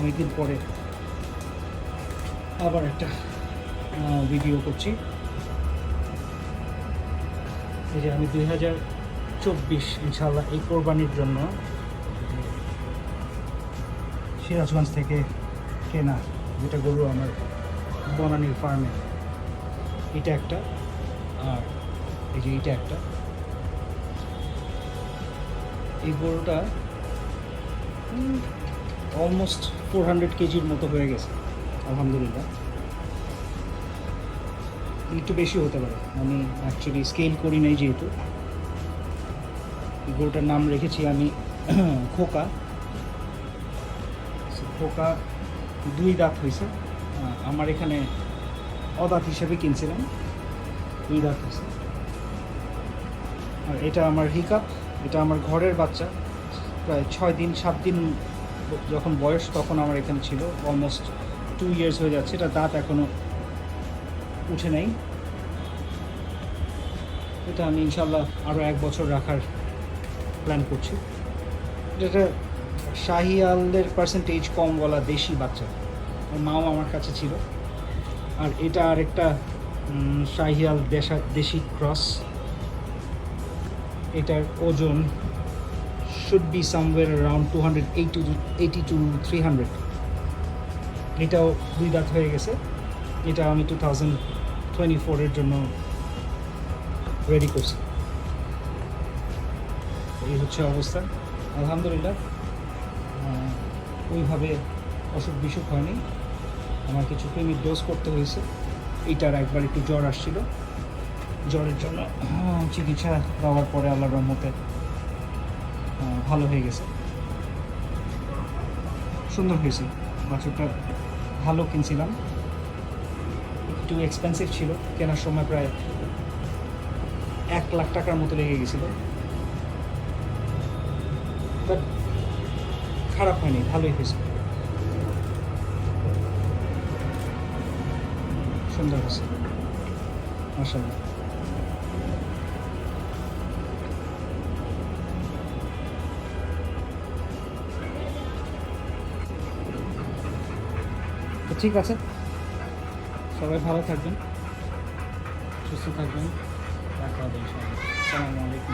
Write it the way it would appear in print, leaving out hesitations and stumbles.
অনেকদিন পরে আবার একটা ভিডিও করছি। এই যে আমি 2024 ইনশাআল্লাহ এই কোরবানির জন্য সিরাজগঞ্জ থেকে কেনা যেটা গরু আমার বনানীর ফার্মে, এটা একটা, আর এই যে এটা একটা। এই গরুটা অলমোস্ট 400 কেজির মতো হয়ে গেছে আলহামদুলিল্লাহ। একটু বেশি হতে পারে, আমি অ্যাকচুয়ালি স্কেল করি নাই যেহেতু। এই গরুটার নাম রেখেছি আমি খোকা। খোকা 2 দাঁত হয়েছে, আমার এখানে অদাঁত হিসেবে কিনছিলাম, 2 দাঁত হয়েছে। আর এটা আমার হিকাপ, এটা আমার ঘরের বাচ্চা, প্রায় 6 দিন 7 দিন যখন বয়স তখন আমার এখানে ছিল, অলমোস্ট 2 ইয়ার্স হয়ে যাচ্ছে। এটা দাঁত এখনও উঠে নেই। এটা আমি ইনশাল্লাহ আরও 1 বছর রাখার প্ল্যান করছি। এটা শাহিয়ালের পার্সেন্টেজ কম গলা দেশি বাচ্চা, ওর মাও আমার কাছে ছিল। আর এটা আরেকটা শাহিয়াল দেশি ক্রস। এটার ওজন should be somewhere around 280 to 300। এটাও 2 দাঁত হয়ে গেছে। এটা আমি 2024 জন্য রেডি করছি। এই হচ্ছে অবস্থা আলহামদুলিল্লাহ। ওইভাবে অসুখ বিসুখ হয়নি। আমার কিছু ক্রিমির ডোজ করতে হয়েছে। এইটার একবার একটু জ্বর আসছিল, জ্বরের জন্য চিকিৎসা দেওয়ার পরে আল্লাহর রহমতে ভালো হয়ে গেছে, সুন্দর হয়েছে। বাছুরটা ভালো কিনছিলাম, একটু এক্সপেন্সিভ ছিল, কেনার সময় প্রায় 1 লাখ টাকার মতো লেগে গেছিলো। বাট খারাপ হয়নি, ভালোই হয়েছে, সুন্দর হয়েছে মাশাআল্লাহ। তো ঠিক আছে, সবাই ভালো থাকবেন, সুস্থ থাকবেন, দেখা হবে ইনশাআল্লাহ। আসসালামু আলাইকুম।